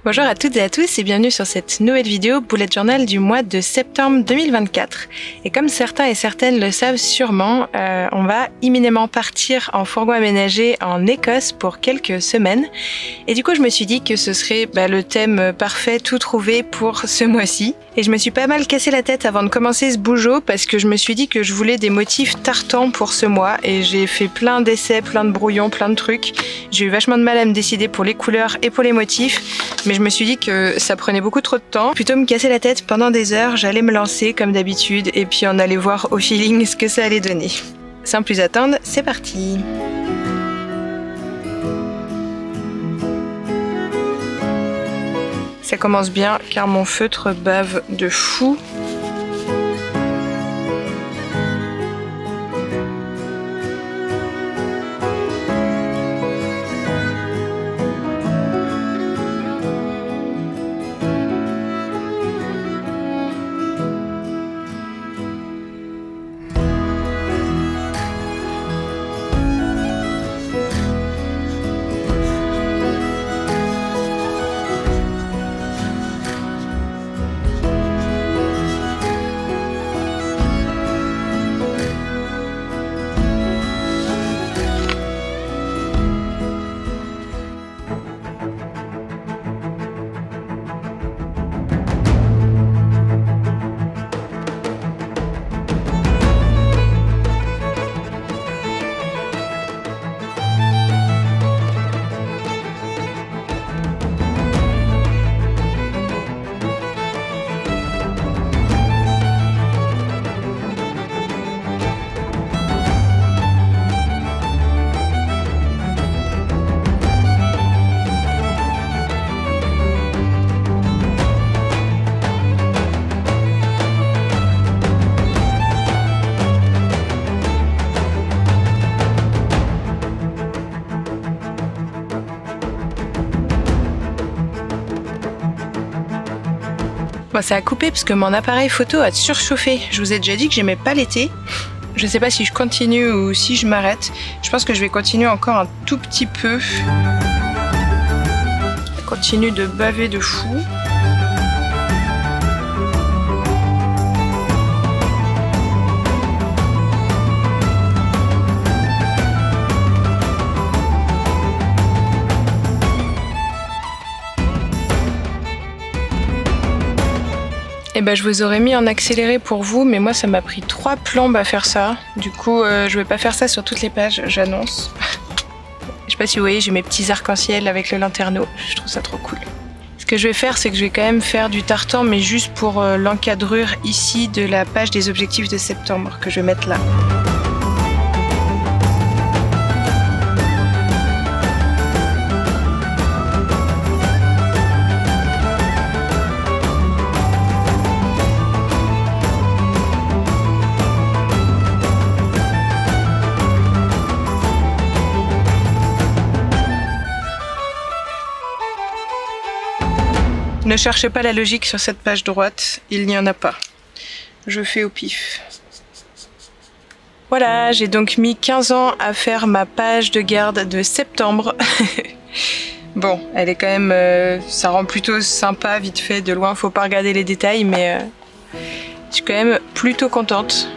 Bonjour à toutes et à tous et bienvenue sur cette nouvelle vidéo Bullet Journal du mois de septembre 2024. Et comme certains et certaines le savent sûrement, on va imminemment partir en fourgon aménagé en Écosse pour quelques semaines. Et du coup, je me suis dit que ce serait le thème parfait, tout trouvé pour ce mois-ci. Et je me suis pas mal cassé la tête avant de commencer ce bougeot parce que je me suis dit que je voulais des motifs tartans pour ce mois. Et j'ai fait plein d'essais, plein de brouillons, plein de trucs. J'ai eu vachement de mal à me décider pour les couleurs et pour les motifs. Mais je me suis dit que ça prenait beaucoup trop de temps. Plutôt me casser la tête pendant des heures, j'allais me lancer comme d'habitude et puis on allait voir au feeling ce que ça allait donner. Sans plus attendre, c'est parti! Ça commence bien car mon feutre bave de fou. Bon, ça a coupé parce que mon appareil photo a surchauffé. Je vous ai déjà dit que j'aimais pas l'été. Je sais pas si je continue ou si je m'arrête. Je pense que je vais continuer encore un tout petit peu. Je continue de baver de fou. Et je vous aurais mis en accéléré pour vous, mais moi ça m'a pris 3 plombes à faire ça. Du coup, je vais pas faire ça sur toutes les pages, j'annonce. Je sais pas si vous voyez, j'ai mes petits arcs-en-ciel avec le lanterneau, je trouve ça trop cool. Ce que je vais faire, c'est que je vais quand même faire du tartan, mais juste pour l'encadrure ici de la page des objectifs de septembre, que je vais mettre là. Ne cherchez pas la logique sur cette page droite, il n'y en a pas. Je fais au pif. Voilà, j'ai donc mis 15 ans à faire ma page de garde de septembre. Bon, elle est quand même... ça rend plutôt sympa, vite fait, de loin, faut pas regarder les détails, mais je suis quand même plutôt contente.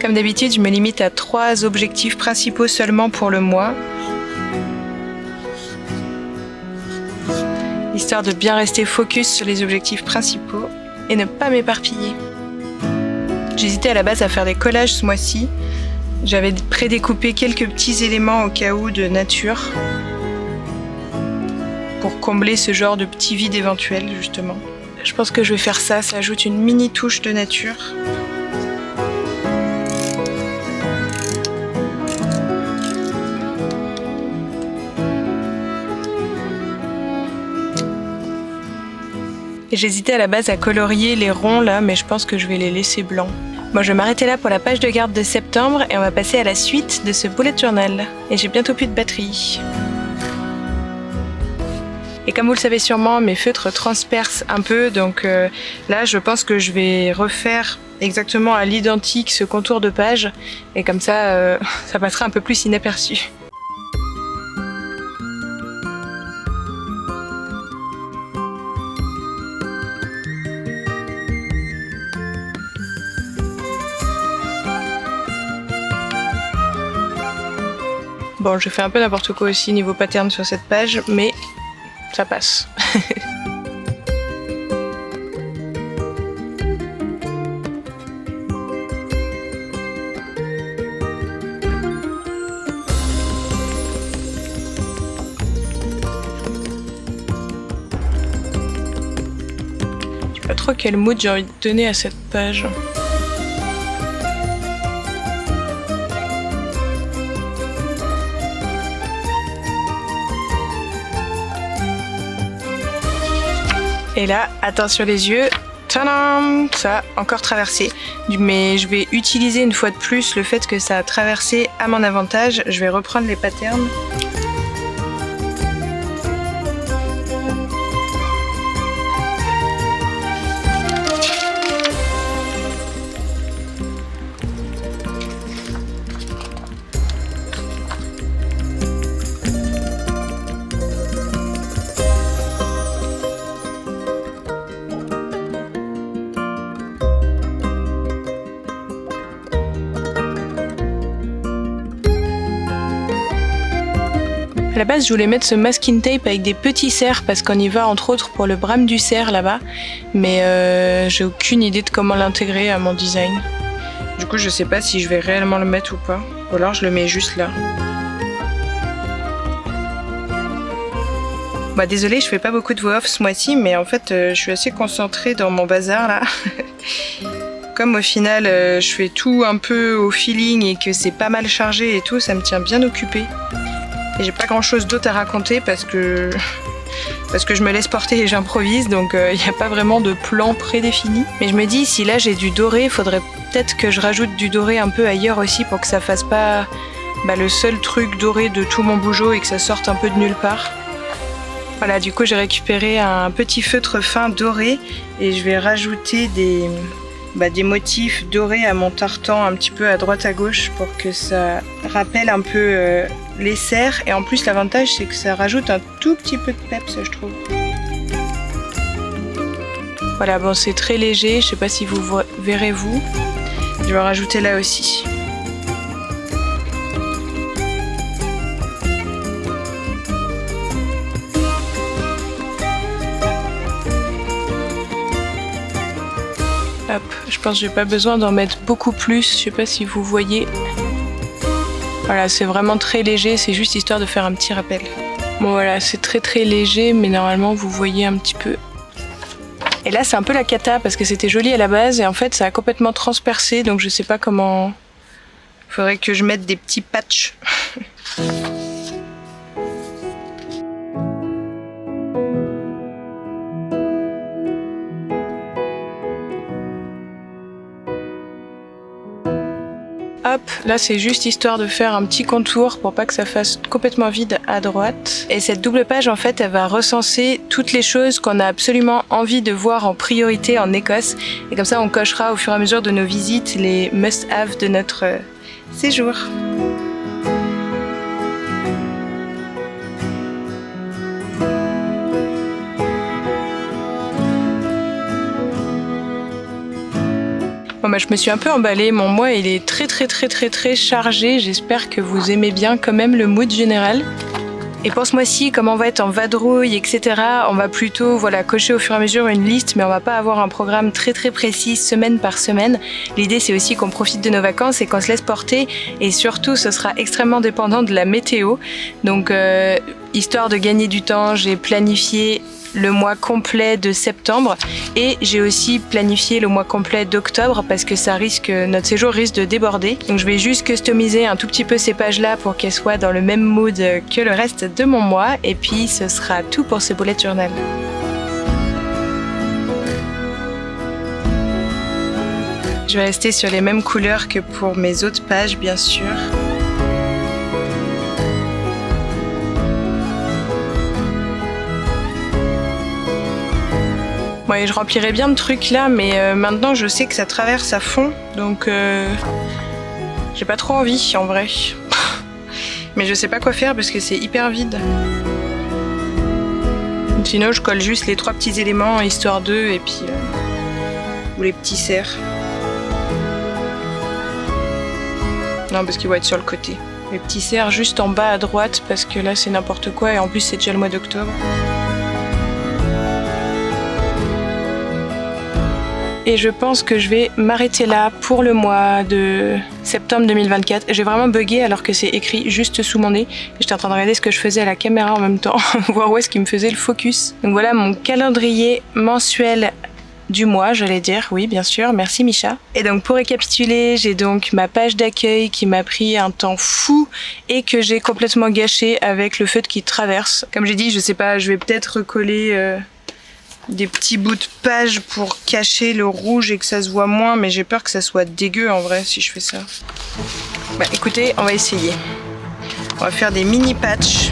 Comme d'habitude, je me limite à 3 objectifs principaux seulement pour le mois. Histoire de bien rester focus sur les objectifs principaux et ne pas m'éparpiller. J'hésitais à la base à faire des collages ce mois-ci. J'avais prédécoupé quelques petits éléments au cas où de nature pour combler ce genre de petit vide éventuel justement. Je pense que je vais faire ça, ça ajoute une mini touche de nature. Et j'hésitais à la base à colorier les ronds là, mais je pense que je vais les laisser blancs. Bon, je vais m'arrêter là pour la page de garde de septembre et on va passer à la suite de ce bullet journal. Et j'ai bientôt plus de batterie. Et comme vous le savez sûrement, mes feutres transpercent un peu, donc là je pense que je vais refaire exactement à l'identique ce contour de page, et comme ça, ça passera un peu plus inaperçu. Bon, je fais un peu n'importe quoi aussi niveau pattern sur cette page, mais ça passe. Je sais pas trop quel mood j'ai envie de donner à cette page. Et là, attention les yeux, tadam, ça a encore traversé. Mais je vais utiliser une fois de plus le fait que ça a traversé à mon avantage. Je vais reprendre les patterns. À la base, je voulais mettre ce masking tape avec des petits cerfs parce qu'on y va entre autres pour le brame du cerf là-bas, mais j'ai aucune idée de comment l'intégrer à mon design. Du coup, je sais pas si je vais réellement le mettre ou pas, ou alors je le mets juste là. Bah désolée, je fais pas beaucoup de voix off ce mois-ci, mais en fait, je suis assez concentrée dans mon bazar là. Comme au final, je fais tout un peu au feeling et que c'est pas mal chargé et tout, ça me tient bien occupée. Et j'ai pas grand chose d'autre à raconter parce que je me laisse porter et j'improvise, donc il n'y a pas vraiment de plan prédéfini. Mais je me dis, si là j'ai du doré, il faudrait peut-être que je rajoute du doré un peu ailleurs aussi pour que ça fasse pas le seul truc doré de tout mon bougeot et que ça sorte un peu de nulle part. Voilà, du coup j'ai récupéré un petit feutre fin doré et je vais rajouter des motifs dorés à mon tartan un petit peu à droite à gauche pour que ça rappelle un peu les cerfs, et en plus l'avantage c'est que ça rajoute un tout petit peu de peps, je trouve. Voilà, bon c'est très léger, je sais pas si vous verrez vous. Je vais rajouter là aussi. Hop, je pense que j'ai pas besoin d'en mettre beaucoup plus, je sais pas si vous voyez. Voilà, c'est vraiment très léger, c'est juste histoire de faire un petit rappel. Bon voilà, c'est très très léger, mais normalement vous voyez un petit peu. Et là c'est un peu la cata parce que c'était joli à la base et en fait ça a complètement transpercé, donc je sais pas comment. Faudrait que je mette des petits patchs. Hop, là c'est juste histoire de faire un petit contour pour pas que ça fasse complètement vide à droite. Et cette double page en fait elle va recenser toutes les choses qu'on a absolument envie de voir en priorité en Écosse. Et comme ça on cochera au fur et à mesure de nos visites les must-have de notre séjour. Bon je me suis un peu emballée, mon mois il est très chargé, j'espère que vous aimez bien quand même le mood général. Et pour ce mois-ci, comme on va être en vadrouille, etc., on va plutôt cocher au fur et à mesure une liste, mais on va pas avoir un programme très précis semaine par semaine. L'idée c'est aussi qu'on profite de nos vacances et qu'on se laisse porter, et surtout ce sera extrêmement dépendant de la météo. Donc histoire de gagner du temps, j'ai planifié le mois complet de septembre et j'ai aussi planifié le mois complet d'octobre parce que notre séjour risque de déborder. Donc je vais juste customiser un tout petit peu ces pages-là pour qu'elles soient dans le même mood que le reste de mon mois, et puis ce sera tout pour ce bullet journal. Je vais rester sur les mêmes couleurs que pour mes autres pages bien sûr. Ouais, je remplirais bien de trucs là, mais maintenant je sais que ça traverse à fond, donc j'ai pas trop envie en vrai. Mais je sais pas quoi faire parce que c'est hyper vide. Sinon je colle juste les 3 petits éléments histoire d'eux et puis ou les petits serres. Non, parce qu'ils vont être sur le côté. Les petits serres juste en bas à droite parce que là c'est n'importe quoi et en plus c'est déjà le mois d'octobre. Et je pense que je vais m'arrêter là pour le mois de septembre 2024. J'ai vraiment bugué alors que c'est écrit juste sous mon nez. J'étais en train de regarder ce que je faisais à la caméra en même temps, voir où est-ce qu'il me faisait le focus. Donc voilà mon calendrier mensuel du mois, j'allais dire, oui bien sûr, merci Micha. Et donc pour récapituler, j'ai donc ma page d'accueil qui m'a pris un temps fou et que j'ai complètement gâché avec le feu qui traverse. Comme j'ai dit, je sais pas, je vais peut-être recoller des petits bouts de page pour cacher le rouge et que ça se voit moins, mais j'ai peur que ça soit dégueu en vrai si je fais ça. Bah écoutez, on va essayer. On va faire des mini patchs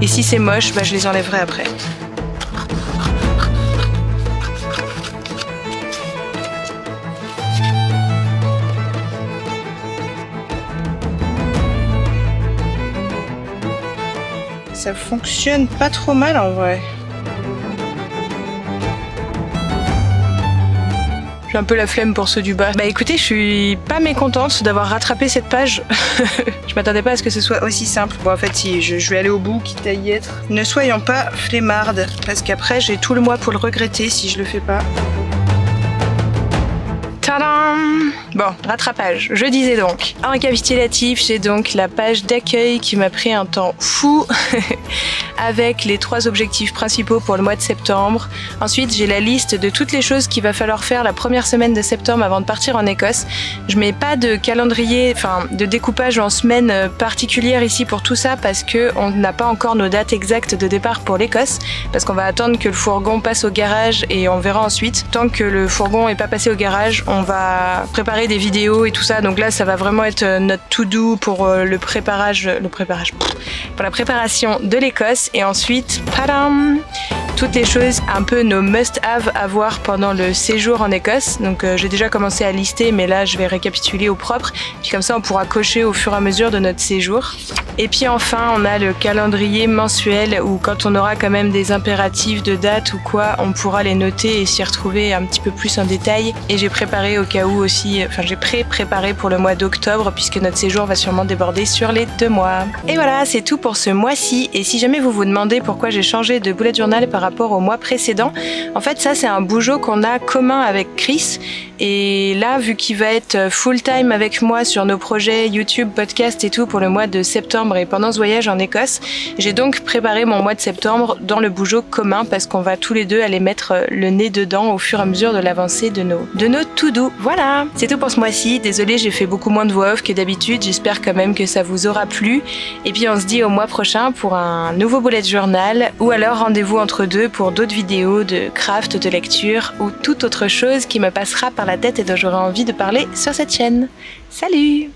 et si c'est moche, bah je les enlèverai après. Ça fonctionne pas trop mal en vrai. J'ai un peu la flemme pour ceux du bas. Bah écoutez, je suis pas mécontente d'avoir rattrapé cette page. Je m'attendais pas à ce que ce soit aussi simple. Bon en fait si, je vais aller au bout, quitte à y être. Ne soyons pas flemmardes, parce qu'après j'ai tout le mois pour le regretter si je le fais pas. Tadam! Bon, rattrapage. Je disais donc, en récapitulatif, j'ai donc la page d'accueil qui m'a pris un temps fou avec les 3 objectifs principaux pour le mois de septembre. Ensuite, j'ai la liste de toutes les choses qu'il va falloir faire la première semaine de septembre avant de partir en Écosse. Je mets pas de calendrier, enfin de découpage en semaines particulières ici pour tout ça parce que on n'a pas encore nos dates exactes de départ pour l'Écosse, parce qu'on va attendre que le fourgon passe au garage et on verra ensuite. Tant que le fourgon est pas passé au garage, on va préparer des vidéos et tout ça, donc là ça va vraiment être notre to-do pour pour la préparation de l'Écosse. Et ensuite, padam, toutes les choses, un peu nos must-have à voir pendant le séjour en Écosse. Donc j'ai déjà commencé à lister, mais là je vais récapituler au propre, puis comme ça on pourra cocher au fur et à mesure de notre séjour. Et puis enfin on a le calendrier mensuel où quand on aura quand même des impératifs de date ou quoi, on pourra les noter et s'y retrouver un petit peu plus en détail. Et j'ai préparé au cas où aussi, j'ai préparé pour le mois d'octobre puisque notre séjour va sûrement déborder sur les 2 mois. Et voilà, c'est tout pour ce mois-ci. Et si jamais vous vous demandez pourquoi j'ai changé de bullet journal par rapport au mois précédent, en fait ça c'est un bougeot qu'on a commun avec Chris. Et là, vu qu'il va être full-time avec moi sur nos projets YouTube, podcast et tout pour le mois de septembre et pendant ce voyage en Écosse, j'ai donc préparé mon mois de septembre dans le bougeot commun parce qu'on va tous les deux aller mettre le nez dedans au fur et à mesure de l'avancée de nos to-do. Voilà, c'est tout pour ce mois-ci. Désolée, j'ai fait beaucoup moins de voix off que d'habitude. J'espère quand même que ça vous aura plu. Et puis on se dit au mois prochain pour un nouveau bullet journal ou alors rendez-vous entre deux pour d'autres vidéos de craft, de lecture ou toute autre chose qui me passera par la tête et dont j'aurai envie de parler sur cette chaîne. Salut!